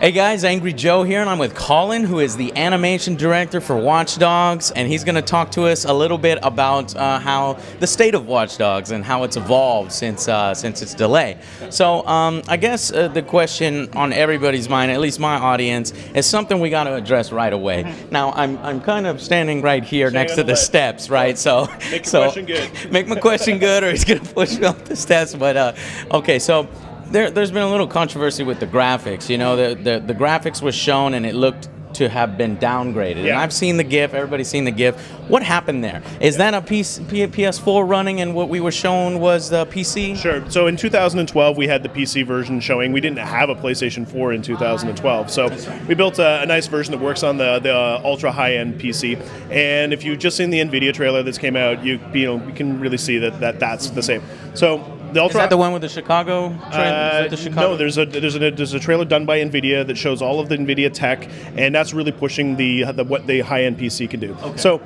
Hey guys, Angry Joe here, and I'm with Colin, who is the animation director for Watchdogs, and he's going to talk to us a little bit about how the state of Watchdogs and how it's evolved since its delay. So I guess the question on everybody's mind, at least my audience, is something we got to address right away. Now I'm kind of standing right here next to the steps, right? So make your question good. Make my question good, or he's going to push me up the steps. But okay, so. There's been a little controversy with the graphics. You know, the graphics was shown and it looked to have been downgraded. Yeah. And I've seen the GIF. Everybody's seen the GIF. What happened there? Is that a PS4 running, and what we were shown was the PC? Sure. So in 2012, we had the PC version showing. We didn't have a PlayStation 4 in 2012. So we built a nice version that works on the ultra high-end PC. And if you've just seen the NVIDIA trailer that's came out, you can really see that's the same. So. Is that the one with the Chicago trailer? No, there's a trailer done by NVIDIA that shows all of the NVIDIA tech, and that's really pushing what the high-end PC can do. Okay. So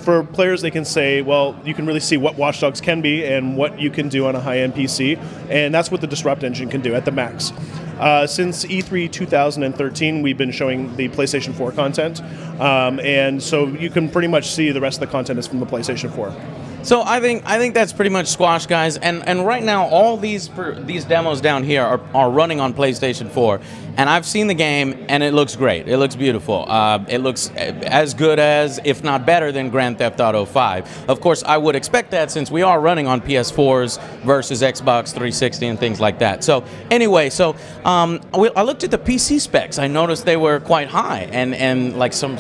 for players, they can say, well, you can really see what Watchdogs can be and what you can do on a high-end PC, and that's what the Disrupt engine can do at the max. Since E3 2013, we've been showing the PlayStation 4 content, and so you can pretty much see the rest of the content is from the PlayStation 4. So I think that's pretty much squash, guys. And right now, all these demos down here are running on PlayStation 4, and I've seen the game, and it looks great. It looks beautiful. It looks as good as, if not better than, Grand Theft Auto 5. Of course, I would expect that since we are running on PS4s versus Xbox 360 and things like that. So anyway, I looked at the PC specs. I noticed they were quite high, and like 6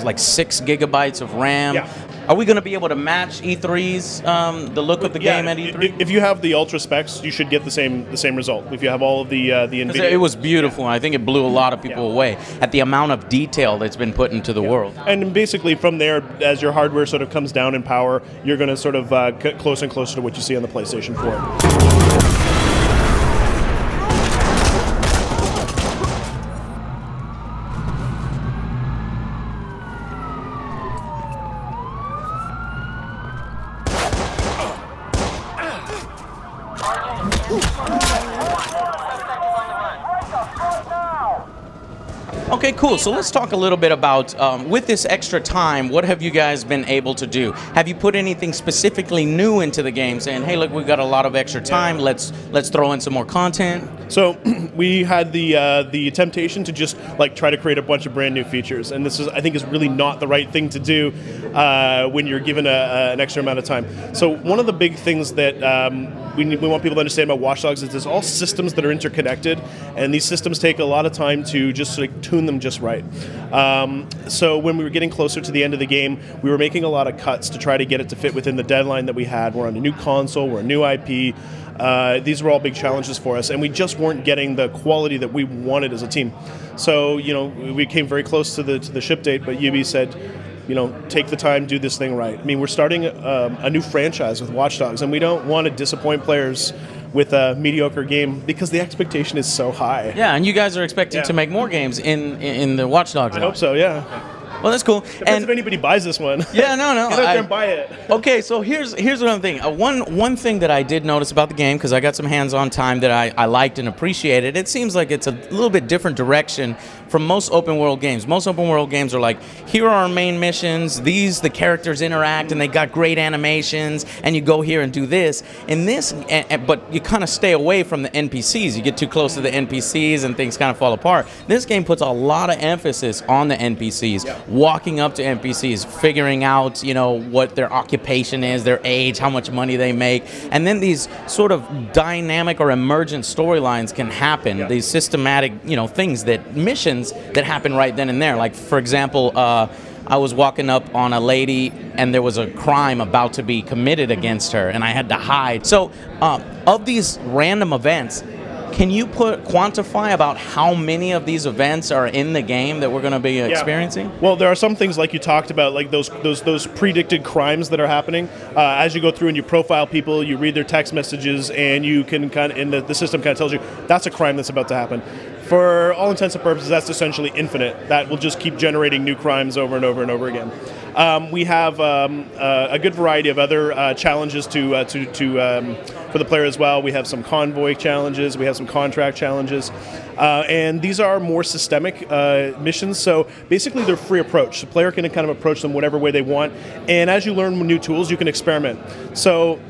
gigabytes of RAM. Yeah. Are we going to be able to match E3's the look of the game at E3? If you have the ultra specs, you should get the same result. If you have all of the NVIDIA, it was beautiful. I think it blew a lot of people away at the amount of detail that's been put into the world. And basically, from there, as your hardware sort of comes down in power, you're going to sort of get closer and closer to what you see on the PlayStation 4. Okay, cool. So let's talk a little bit about, with this extra time, what have you guys been able to do? Have you put anything specifically new into the game, saying, hey, look, we've got a lot of extra time, let's throw in some more content? So we had the temptation to just try to create a bunch of brand new features, and this I think is really not the right thing to do when you're given an extra amount of time. So one of the big things that we want people to understand about Watchdogs is there's all systems that are interconnected, and these systems take a lot of time to just tune them just right. So when we were getting closer to the end of the game, we were making a lot of cuts to try to get it to fit within the deadline that we had. We're on a new console, we're a new IP. These were all big challenges for us, and we just weren't getting the quality that we wanted as a team. So we came very close to the ship date, but UB said, take the time, do this thing right. I mean, we're starting a new franchise with Watchdogs, and we don't want to disappoint players with a mediocre game because the expectation is so high. Yeah, and you guys are expecting to make more games in the Watchdogs. I hope so, yeah. Well, that's cool. Depends if anybody buys this one. Yeah, no. Get out there and buy it. Okay, so here's what I'm thinking. One thing that I did notice about the game, because I got some hands-on time that I liked and appreciated, it seems like it's a little bit different direction from most open-world games. Most open-world games are like, here are our main missions, the characters interact, and they got great animations, and you go here and do this. In this, but you kind of stay away from the NPCs. You get too close to the NPCs, and things kind of fall apart. This game puts a lot of emphasis on the NPCs. Yeah. Walking up to NPCs, figuring out, what their occupation is, their age, how much money they make, and then these sort of dynamic or emergent storylines can happen. Yeah. These systematic, things missions that happen right then and there. Like, for example, I was walking up on a lady, and there was a crime about to be committed against her, and I had to hide. So, of these random events, can you quantify about how many of these events are in the game that we're going to be experiencing? Well, there are some things like you talked about, like those predicted crimes that are happening. As you go through and you profile people, you read their text messages, and you can the system kind of tells you that's a crime that's about to happen. For all intents and purposes, that's essentially infinite. That will just keep generating new crimes over and over and over again. We have a good variety of other challenges for the player as well. We have some convoy challenges, we have some contract challenges, and these are more systemic missions. So basically, they're free approach. The player can kind of approach them whatever way they want, and as you learn new tools, you can experiment. So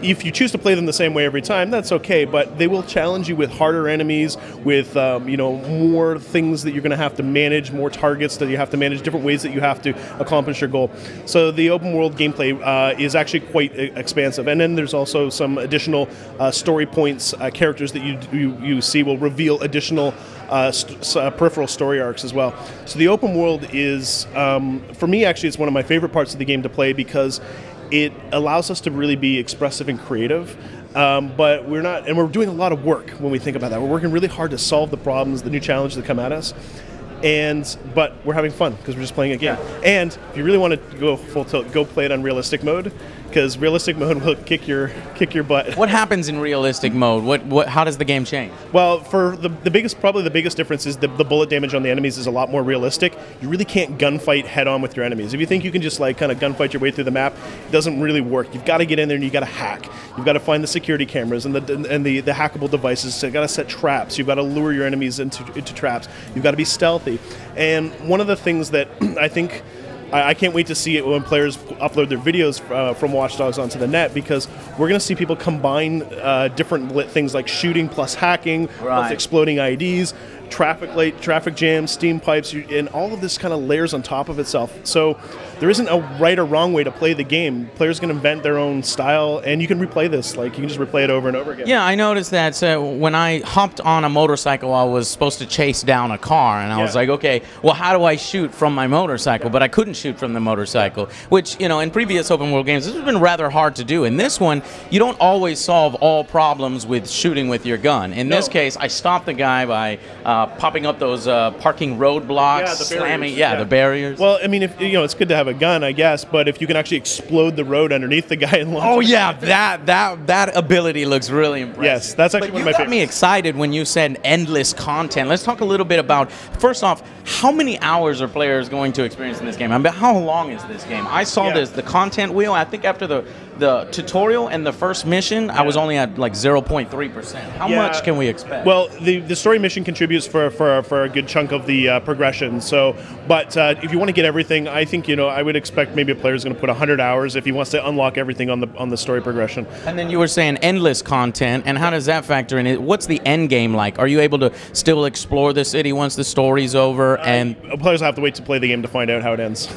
if you choose to play them the same way every time, that's okay, but they will challenge you with harder enemies, with more things that you're going to have to manage, more targets that you have to manage, different ways that you have to accomplish your goal. So the open world gameplay is actually quite expansive. And then there's also some additional story points, characters that you see will reveal additional peripheral story arcs as well. So the open world is, for me actually, it's one of my favorite parts of the game to play because it allows us to really be expressive and creative, but we're not, and we're doing a lot of work when we think about that. We're working really hard to solve the problems, the new challenges that come at us, but we're having fun because we're just playing a game. Yeah. And if you really want to go full tilt, go play it on realistic mode, because realistic mode will kick your butt. What happens in realistic mode? How does the game change? Well, for probably the biggest difference is the bullet damage on the enemies is a lot more realistic. You really can't gunfight head on with your enemies. If you think you can just like kind of gunfight your way through the map, it doesn't really work. You've got to get in there and you got to hack. You've got to find the security cameras and the hackable devices. So you've got to set traps. You've got to lure your enemies into traps. You've got to be stealthy. And one of the things that I think I can't wait to see it when players upload their videos from Watchdogs onto the net, because we're going to see people combine different things like shooting plus hacking, plus exploding IDs, traffic light, traffic jams, steam pipes, and all of this kind of layers on top of itself. So there isn't a right or wrong way to play the game. Players can invent their own style, and you can replay this. Like, you can just replay it over and over again. Yeah, I noticed that when I hopped on a motorcycle, I was supposed to chase down a car, and I was like, okay, well, how do I shoot from my motorcycle? But I couldn't shoot from the motorcycle, which, in previous open world games, this has been rather hard to do. In this one, you don't always solve all problems with shooting with your gun. In this case, I stopped the guy by popping up those parking roadblocks, slamming, the barriers. Well, I mean, if it's good to have a gun, I guess, but if you can actually explode the road underneath the guy and launch. Oh yeah, that ability looks really impressive. Yes, that's actually one of my favorites. You got me excited when you said endless content. Let's talk a little bit about, first off, how many hours are players going to experience in this game? I mean, how long is this game? I saw the content wheel. I think after the tutorial and the first mission, I was only at like 0.3%. How much can we expect? Well, the story mission contributes for a good chunk of the progression. So, but if you want to get everything, I think I would expect maybe a player is going to put 100 hours if he wants to unlock everything on the story progression. And then you were saying endless content, and how does that factor in? What's the end game like? Are you able to still explore the city once the story's over? And players will have to wait to play the game to find out how it ends.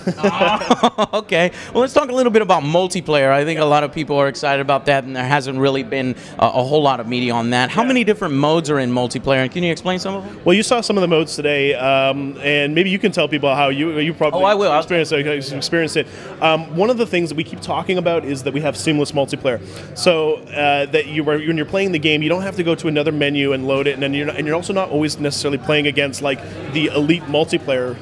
Okay. Well, let's talk a little bit about multiplayer. I think a lot of people are excited about that, and there hasn't really been a whole lot of media on that. How many different modes are in multiplayer, and can you explain some of them? Well, you saw some of the modes today, and maybe you can tell people how you probably I will. Experience it. One of the things that we keep talking about is that we have seamless multiplayer. So that when you're playing the game, you don't have to go to another menu and load it, and you're also not always necessarily playing against like the elite multiplayer.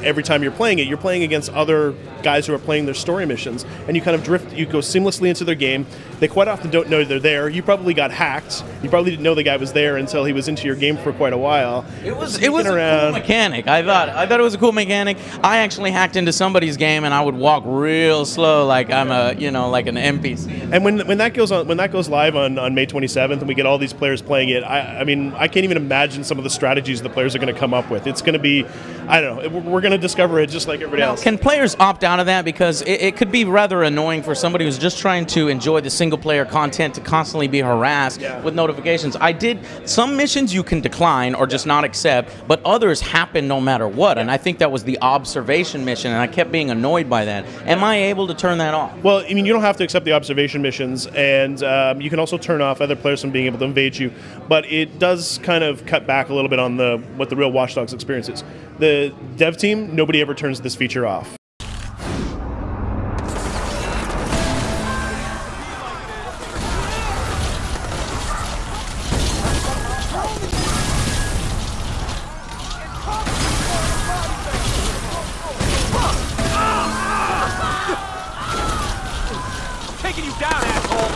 Every time you're playing it, you're playing against other guys who are playing their story missions, and you kind of you go seamlessly into their game. They quite often don't know they're there. You probably got hacked. You probably didn't know the guy was there until he was into your game for quite a while. It was a cool mechanic. I thought it was a cool mechanic. I actually hacked into somebody's game, and I would walk real slow, like I'm like an NPC. And when that goes live on May 27th, and we get all these players playing it, I mean, I can't even imagine some of the strategies the players are going to come up with. It's going to be, I don't know, we're going to discover it just like everybody else. Can players opt out of that? Because it could be rather annoying for somebody who's just trying to enjoy the single-player content to constantly be harassed with notifications. Some missions you can decline or just not accept, but others happen no matter what, and I think that was the observation mission, and I kept being annoyed by that. Am I able to turn that off? Well, I mean, you don't have to accept the observation missions, and you can also turn off other players from being able to invade you, but it does kind of cut back a little bit on what the real Watchdogs experience is. The dev team, nobody ever turns this feature off. Taking you down, asshole!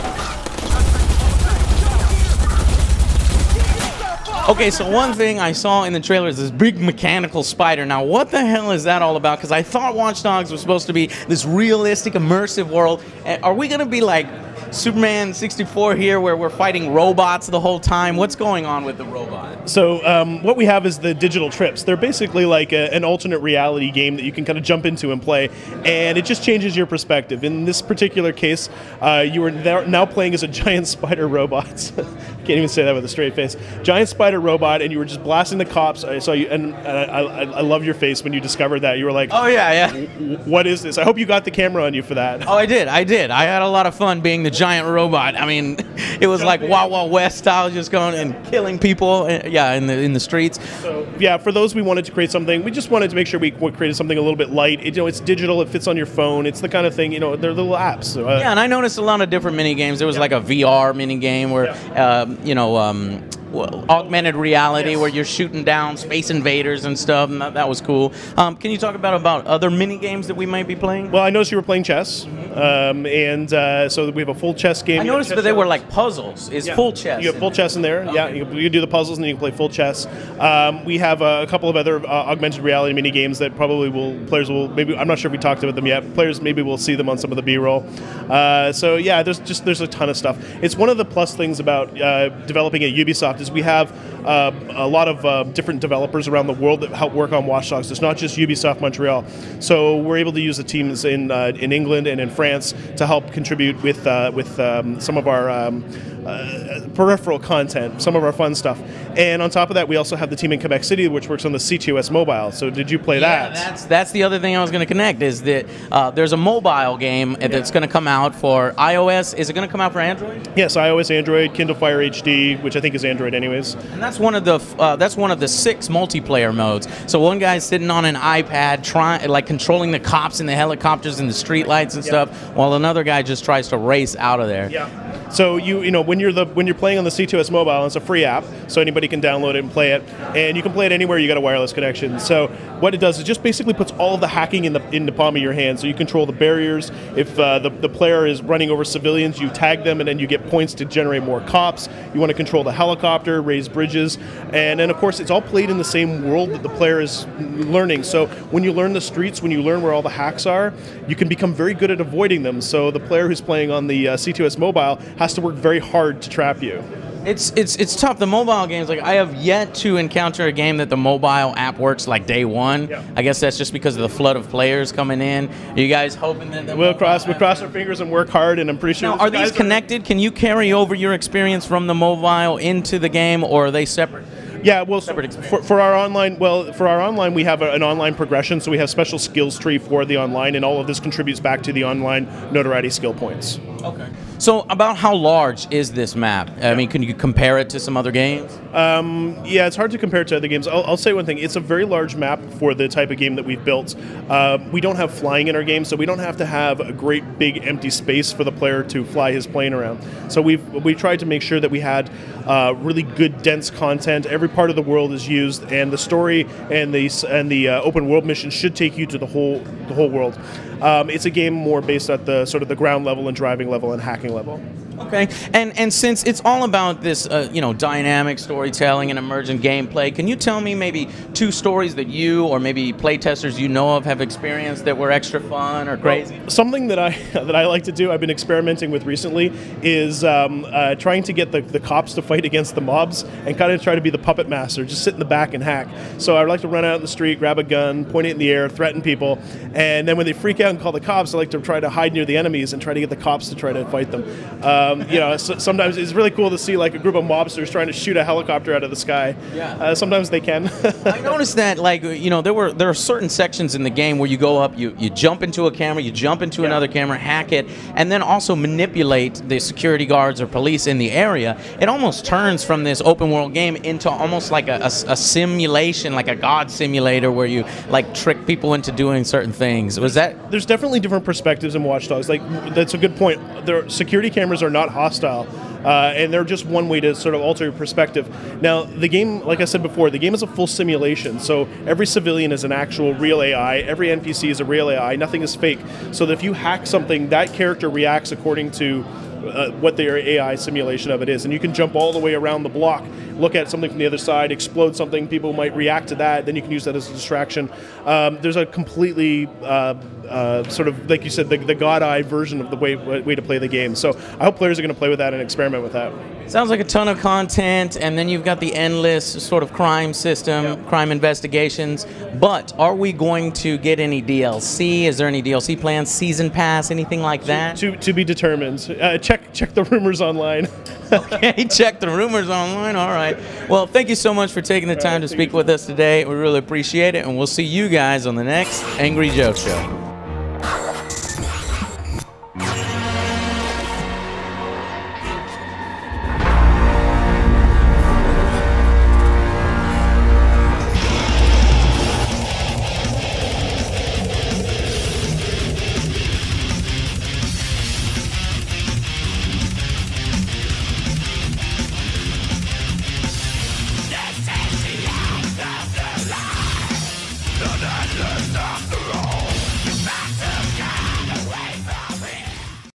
Okay, so one thing I saw in the trailer is this big mechanical spider. Now, what the hell is that all about? Because I thought Watch Dogs was supposed to be this realistic, immersive world. Are we going to be like Superman 64 here, where we're fighting robots the whole time? What's going on with the robot? So what we have is the digital trips. They're basically like an alternate reality game that you can kind of jump into and play, and it just changes your perspective. In this particular case, you are now playing as a giant spider robot. Can't even say that with a straight face. Giant spider robot, and you were just blasting the cops. I saw you, and I love your face when you discovered that. You were like, "Oh yeah, yeah. What is this?" I hope you got the camera on you for that. Oh, I did. I had a lot of fun being the giant robot. I mean, it was like Wild Wild West style, just going and killing people. Yeah, in the streets. So yeah, for those we wanted to create something. We just wanted to make sure we created something a little bit light. It's digital. It fits on your phone. It's the kind of thing. They're little apps. So, yeah, and I noticed a lot of different mini games. There was like a VR mini game where augmented reality, where you're shooting down space invaders and stuff, and that was cool. Can you talk about other mini games that we might be playing? Well, I noticed you were playing chess, so we have a full chess game. I noticed that they were like puzzles. It's full chess. You have full chess in there. Okay. Yeah, you can do the puzzles and then you can play full chess. We have a couple of other augmented reality mini games that probably players will maybe. I'm not sure if we talked about them yet. Players maybe will see them on some of the B-roll. So yeah, there's a ton of stuff. It's one of the plus things about developing at Ubisoft is we have a lot of different developers around the world that help work on Watch Dogs. It's not just Ubisoft Montreal. So we're able to use the teams in England and in France to help contribute with some of our peripheral content, some of our fun stuff. And on top of that, we also have the team in Quebec City, which works on the C2S mobile. So did you play that? That's the other thing I was going to connect, is that there's a mobile game that's going to come out for iOS. Is it going to come out for Android? Yes, iOS, Android, Kindle Fire HD, which I think is Android anyways. And that's one of the 6 multiplayer modes. So one guy's sitting on an iPad controlling the cops and the helicopters and the streetlights and stuff, while another guy just tries to race out of there. Yeah. So when you're playing on the C2S mobile, it's a free app, so anybody can download it and play it, and you can play it anywhere you got a wireless connection. So what it does is just basically puts all of the hacking in the palm of your hand. So you control the barriers. If the player is running over civilians, you tag them, and then you get points to generate more cops. You want to control the helicopter, raise bridges, and then of course it's all played in the same world that the player is learning. So when you learn the streets, when you learn where all the hacks are, you can become very good at avoiding them. So the player who's playing on the C2S mobile has to work very hard to trap you. It's tough. The mobile games, like, I have yet to encounter a game that the mobile app works like day one. Yeah. I guess that's just because of the flood of players coming in. Are you guys hoping that we'll cross our fingers and work hard? And I'm pretty sure. Now, are these connected? Can you carry over your experience from the mobile into the game, or are they separate? Yeah, well, for our online, we have an online progression, so we have special skills tree for the online, and all of this contributes back to the online notoriety skill points. Okay. So about how large is this map? I mean, can you compare it to some other games? Yeah, it's hard to compare it to other games. I'll say one thing. It's a very large map for the type of game that we've built. We don't have flying in our game, so we don't have to have a great big empty space for the player to fly his plane around. So we tried to make sure that we had really good, dense content. Every part of the world is used, and the story and the open world mission should take you to the whole world. It's a game more based at the sort of the ground level and driving level and hacking level. Okay, and since it's all about this, dynamic storytelling and emergent gameplay, can you tell me maybe 2 stories that you or maybe playtesters you know of have experienced that were extra fun or crazy? Well, something that I like to do, I've been experimenting with recently, is trying to get the cops to fight against the mobs and kind of try to be the puppet master, just sit in the back and hack. So I like to run out in the street, grab a gun, point it in the air, threaten people, and then when they freak out and call the cops, I like to try to hide near the enemies and try to get the cops to try to fight them. Sometimes it's really cool to see like a group of mobsters trying to shoot a helicopter out of the sky. Yeah. Sometimes they can. I noticed that, there are certain sections in the game where you go up, you jump into a camera, you jump into another camera, hack it, and then also manipulate the security guards or police in the area. It almost turns from this open world game into almost like a simulation, like a god simulator, where you like trick people into doing certain things. There's definitely different perspectives in Watch Dogs. Like, that's a good point. Their security cameras are not hostile. And they're just one way to sort of alter your perspective. Now, the game, like I said before, the game is a full simulation. So every civilian is an actual real AI. Every NPC is a real AI. Nothing is fake. So that if you hack something, that character reacts according to what their AI simulation of it is. And you can jump all the way around the block look at something from the other side, explode something, people might react to that, then you can use that as a distraction. There's a completely sort of, like you said, the God-eye version of the way to play the game. So I hope players are going to play with that and experiment with that. Sounds like a ton of content, and then you've got the endless sort of crime system, crime investigations. But are we going to get any DLC? Is there any DLC plans, season pass, anything like that? To be determined. Check the rumors online. Okay, check the rumors online. All right. Well, thank you so much for taking the time to speak with us today. We really appreciate it, and we'll see you guys on the next Angry Joe Show.